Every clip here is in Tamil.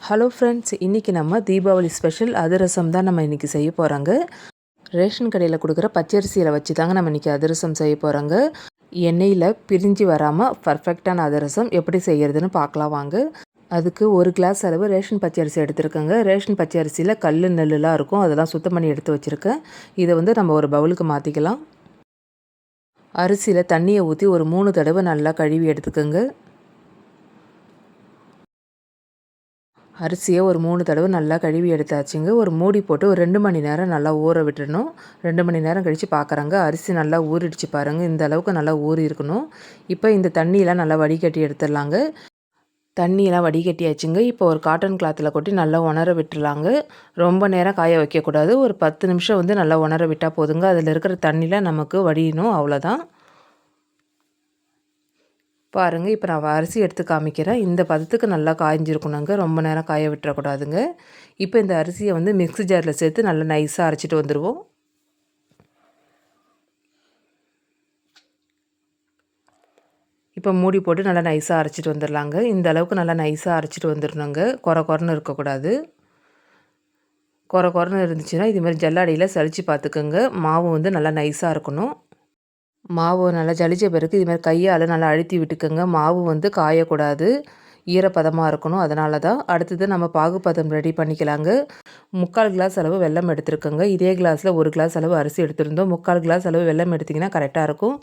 ஹலோ ஃப்ரெண்ட்ஸ், இன்றைக்கி நம்ம தீபாவளி ஸ்பெஷல் அதிரசம் தான் நம்ம இன்றைக்கி செய்ய போகிறோங்க. ரேஷன் கடையில் கொடுக்குற பச்சரிசியில் வச்சு தாங்க நம்ம இன்றைக்கி அதிரசம் செய்ய போகிறோங்க. எண்ணெயில் பிரிஞ்சு வராமல் பர்ஃபெக்டான அதிரசம் எப்படி செய்கிறதுன்னு பார்க்கலாம் வாங்க. அதுக்கு 1 கிளாஸ் அளவு ரேஷன் பச்சரிசி எடுத்துருக்கேங்க. ரேஷன் பச்சரிசியில் கல் நெல்லுலாம் இருக்கும், அதெல்லாம் சுத்தம் பண்ணி எடுத்து வச்சுருக்கேன். இதை வந்து நம்ம ஒரு பவுலுக்கு மாற்றிக்கலாம். அரிசியில் தண்ணியை ஊற்றி ஒரு 3 தடவை நல்லா கழுவி எடுத்துக்கோங்க. அரிசியை ஒரு 3 தடவை நல்லா கழுவி எடுத்தாச்சுங்க. ஒரு மூடி போட்டு ஒரு 2 மணி நேரம் நல்லா ஊற விட்டுறணும். 2 மணி நேரம் கழித்து பார்க்குறாங்க, அரிசி நல்லா ஊறிடுச்சு பாருங்கள். இந்த அளவுக்கு நல்லா ஊறி இருக்கணும். இப்போ இந்த தண்ணியெலாம் நல்லா வடிகட்டி எடுத்துடலாங்க. தண்ணியெலாம் வடிகட்டியாச்சுங்க. இப்போ ஒரு காட்டன் கிளாத்தில் கொட்டி நல்லா உணர விட்டுடலாங்க. ரொம்ப நேரம் காய வைக்கக்கூடாது. ஒரு 10 நிமிஷம் வந்து நல்லா உணர விட்டால் போதுங்க. அதில் இருக்கிற தண்ணியில் நமக்கு வடியணும், அவ்வளோதான். பாருங்கள், இப்போ நான் அரிசி எடுத்து காமிக்கிறேன். இந்த பதத்துக்கு நல்லா காய்ஞ்சிருக்கணுங்க, ரொம்ப நேரம் காய விட்டுறக்கூடாதுங்க. இப்போ இந்த அரிசியை வந்து மிக்ஸி ஜாரில் சேர்த்து நல்லா நைஸாக அரைச்சிட்டு வந்துடுவோம். இப்போ மூடி போட்டு நல்லா நைஸாக அரைச்சிட்டு வந்துடலாங்க. இந்த அளவுக்கு நல்லா நைஸாக அரைச்சிட்டு வந்துடணுங்க. குறன்னு இருக்கக்கூடாது. குறன்னு இருந்துச்சுன்னா இதுமாதிரி ஜல்லடையில் சலிச்சு பார்த்துக்கோங்க. மாவு வந்து நல்லா நைஸாக இருக்கணும். மாவு நல்லா ஜலிச்ச பிறகு இதுமாதிரி கையால் நல்லா அழுத்தி விட்டுக்கோங்க. மாவு வந்து காயக்கூடாது, ஈரப்பதமாக இருக்கணும். அதனால தான். அடுத்தது நம்ம பாகுப்பதம் ரெடி பண்ணிக்கலாங்க. 3/4 கிளாஸ் அளவு வெல்லம் எடுத்துருக்கோங்க. இதே கிளாஸில் 1 கிளாஸ் அளவு அரிசி எடுத்துருந்தோம். 3/4 கிளாஸ் அளவு வெல்லம் எடுத்திங்கன்னா கரெக்டாக இருக்கும்.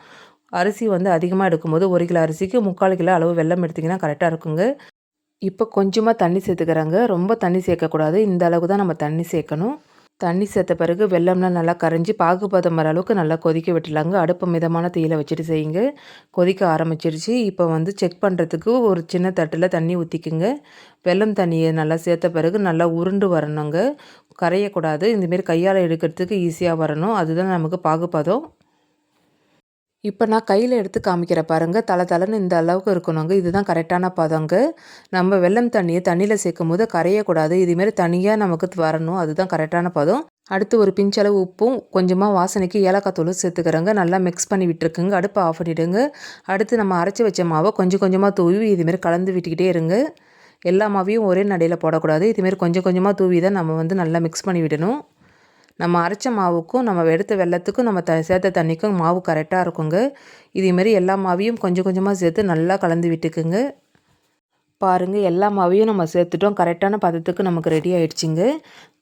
அரிசி வந்து அதிகமாக எடுக்கும்போது 1 கிலோ அரிசிக்கு 3/4 கிலோ அளவு வெல்லம் எடுத்திங்கன்னா கரெக்டாக இருக்குங்க. இப்போ கொஞ்சமாக தண்ணி சேர்த்துக்கிறாங்க. ரொம்ப தண்ணி சேர்க்கக்கூடாது, இந்த அளவுக்கு தான் நம்ம தண்ணி சேர்க்கணும். தண்ணி சேர்த்த பிறகு வெல்லம்லாம் நல்லா கரைஞ்சி பாகுபதம் வர அளவுக்கு நல்லா கொதிக்க விட்டுலாங்க. அடுப்பு மிதமான தீயில் வச்சுட்டு செய்யுங்க. கொதிக்க ஆரம்பிச்சிருச்சு. இப்போ வந்து செக் பண்ணுறதுக்கு ஒரு சின்ன தட்டில் தண்ணி ஊற்றிக்குங்க. வெல்லம் தண்ணியை நல்லா சேர்த்த பிறகு நல்லா உருண்டு வரணுங்க, கரையக்கூடாது. இந்தமாரி கையால் எடுக்கிறதுக்கு ஈஸியாக வரணும், அதுதான் நமக்கு பாகுபதம். இப்போ நான் கையில் எடுத்து காமிக்கிற பாருங்கள், தளன்னு இந்த அளவுக்கு இருக்கணுங்க. இதுதான் கரெக்டான பதங்க. நம்ம வெல்லம் தண்ணியை தண்ணியில் சேர்க்கும் போது கரையக்கூடாது, இதுமாரி தனியாக நமக்கு வரணும், அதுதான் கரெக்டான பதம். அடுத்து ஒரு பிஞ்சளவு உப்பும் கொஞ்சமாக வாசனைக்கு ஏலக்காய் தூளும் சேர்த்துக்கிறேங்க. நல்லா மிக்ஸ் பண்ணி விட்டுருக்குங்க. அடுப்பை ஆஃப் பண்ணிவிடுங்க. அடுத்து நம்ம அரைச்சி வச்ச மாவை கொஞ்சம் கொஞ்சமாக தூவி இதுமாரி கலந்து விட்டுக்கிட்டே இருங்க. எல்லா மாவையும் ஒரே நடையில் போடக்கூடாது, இதுமாரி கொஞ்சம் கொஞ்சமாக தூவி தான் நம்ம வந்து நல்லா மிக்ஸ் பண்ணி விடணும். நம்ம அரைச்ச மாவுக்கும் நம்ம எடுத்த வெல்லத்துக்கும் நம்ம சேர்த்த தண்ணிக்கும் மாவு கரெக்டாக இருக்குங்க. இதேமாரி எல்லா மாவையும் கொஞ்சம் கொஞ்சமாக சேர்த்து நல்லா கலந்து விட்டுக்குங்க. பாருங்கள், எல்லா மாவையும் நம்ம சேர்த்துட்டோம். கரெக்டான பதத்துக்கு நமக்கு ரெடி ஆகிடுச்சிங்க.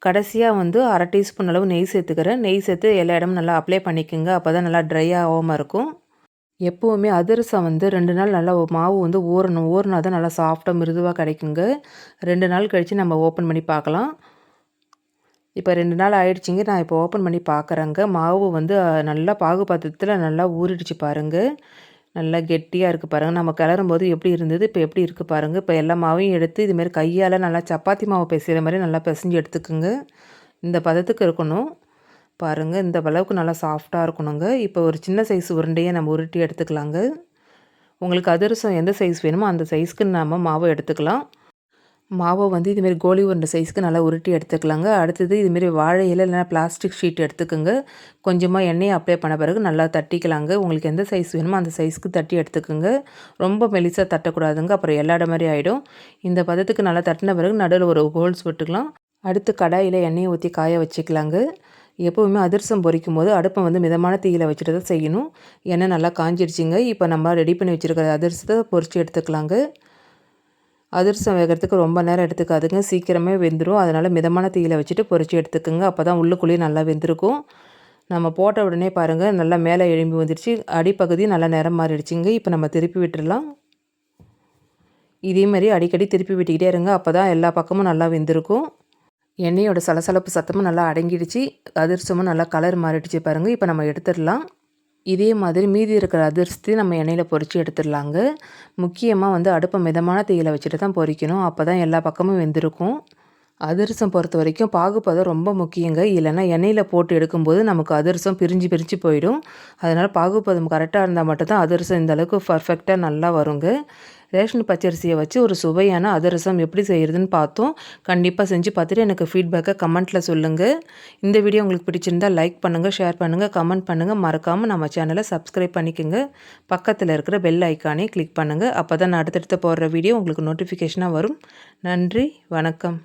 கடைசியாக வந்து 1/2 டீஸ்பூன் அளவு நெய் சேர்த்துக்கிறேன். நெய் சேர்த்து எல்லா இடமும் நல்லா அப்ளை பண்ணிக்கோங்க. அப்போ தான் நல்லா ட்ரை ஆகாமல் இருக்கும். எப்போவுமே அதிரசம் வந்து 2 நாள் நல்லா மாவு வந்து ஊறணும். ஊறினா தான் நல்லா சாஃப்டாக மிருதுவாக கிடைக்குங்க. 2 நாள் கழித்து நம்ம ஓப்பன் பண்ணி பார்க்கலாம். இப்போ 2 நாள் ஆயிடுச்சுங்க. நான் இப்போ ஓப்பன் பண்ணி பார்க்குறேங்க. மாவு வந்து நல்லா பாகுபதத்தில் நல்லா ஊறிடுச்சு பாருங்கள். நல்லா கெட்டியாக இருக்குது பாருங்கள். நம்ம கிளறும்போது எப்படி இருந்தது, இப்போ எப்படி இருக்குது பாருங்கள். இப்போ எல்லா மாவையும் எடுத்து இதுமாரி கையால் நல்லா சப்பாத்தி மாவு பிசைகிற மாதிரி நல்லா பிசைஞ்சு எடுத்துக்குங்க. இந்த பதத்துக்கு இருக்கணும் பாருங்கள். இந்த அளவுக்கு நல்லா சாஃப்டாக இருக்கணுங்க. இப்போ ஒரு சின்ன சைஸ் உருண்டையை நம்ம உருட்டி எடுத்துக்கலாங்க. உங்களுக்கு அதிரசம் எந்த சைஸ் வேணுமோ அந்த சைஸ்க்கு நம்ம மாவை எடுத்துக்கலாம். மாவை வந்து இதுமாரி கோலி உருண்டை சைஸ்க்கு நல்லா உருட்டி எடுத்துக்கலாங்க. அடுத்தது இதுமாரி வாழை இலை இல்லைனா பிளாஸ்டிக் ஷீட் எடுத்துக்கோங்க. கொஞ்சமாக எண்ணெயை அப்ளை பண்ண பிறகு நல்லா தட்டிக்கலாங்க. உங்களுக்கு எந்த சைஸ் வேணுமோ அந்த சைஸ்க்கு தட்டி எடுத்துக்கோங்க. ரொம்ப மெலிசாக தட்டக்கூடாதுங்க, அப்புறம் எல்லாட மாதிரி ஆகிடும். இந்த பதத்துக்கு நல்லா தட்டின பிறகு நடுவில் ஒரு ஹோல்ஸ் விட்டுக்கலாம். அடுத்து கடாயில் எண்ணெயை ஊற்றி காய வச்சுக்கலாங்க. எப்போவுமே அதிரசம் பொரிக்கும் போது அடுப்பை வந்து மிதமான தீயில் வச்சுட்டு தான் செய்யணும். எண்ணெய் நல்லா காஞ்சிடுச்சிங்க. இப்போ நம்ம ரெடி பண்ணி வச்சுருக்கிற அதிரசத்தை பொரித்து எடுத்துக்கலாங்க. அதிரசம் வேகிறதுக்கு ரொம்ப நேரம் எடுத்துக்காதுங்க, சீக்கிரமே வெந்துடும். அதனால் மிதமான தீயில் வச்சுட்டு பொரித்து எடுத்துக்கோங்க. அப்போ தான் உள்ளுக்குள்ளேயும் நல்லா வெந்திருக்கும். நம்ம போட்ட உடனே பாருங்கள் நல்லா மேலே எழும்பி வந்துடுச்சு. அடிப்பகுதி நல்லா நிறம் மாறிடுச்சிங்க. இப்போ நம்ம திருப்பி விட்டுடலாம். இதேமாரி அடிக்கடி திருப்பி விட்டுக்கிட்டே இருங்க, அப்போ தான் எல்லா பக்கமும் நல்லா வெந்திருக்கும். எண்ணெயோட சலசலப்பு சத்தமும் நல்லா அடங்கிடுச்சு. அதிரசமும் நல்லா கலர் மாறிடுச்சு பாருங்கள். இப்போ நம்ம எடுத்துடலாம். இதே மாதிரி மீதி இருக்கிற அதிரசத்தையும் நம்ம எண்ணெயில் பொரித்து எடுத்துடலாங்க. முக்கியமாக வந்து அடுப்பை மிதமான தீயில் வச்சுட்டு தான் பொரிக்கணும், அப்போ தான் எல்லா பக்கமும் வெந்திருக்கும். அதிரசம் பொறுத்த வரைக்கும் பாகுபதம் ரொம்ப முக்கியங்க. இல்லைன்னா எண்ணெயில் போட்டு எடுக்கும்போது நமக்கு அதிரசம் பிரிஞ்சு போயிடும். அதனால் பாகுபதம் கரெக்டாக இருந்தால் மட்டும்தான் அதிரசம் இந்த அளவுக்கு பர்ஃபெக்டாக நல்லா வருங்க. ரேஷன் பச்சரிசியை வச்சு ஒரு சுவையான அதிரசம் எப்படி செய்கிறதுன்னு பார்த்தோம். கண்டிப்பாக செஞ்சு பார்த்துட்டு எனக்கு ஃபீட்பேக்கை கமெண்ட்டில் சொல்லுங்கள். இந்த வீடியோ உங்களுக்கு பிடிச்சிருந்தால் லைக் பண்ணுங்கள், ஷேர் பண்ணுங்கள், கமெண்ட் பண்ணுங்கள். மறக்காமல் நம்ம சேனலை சப்ஸ்கிரைப் பண்ணிக்கோங்க. பக்கத்தில் இருக்கிற பெல் ஐக்கானே கிளிக் பண்ணுங்கள். அப்போ தான் நான் அடுத்தடுத்து போடுற வீடியோ உங்களுக்கு நோட்டிஃபிகேஷனாக வரும். நன்றி, வணக்கம்.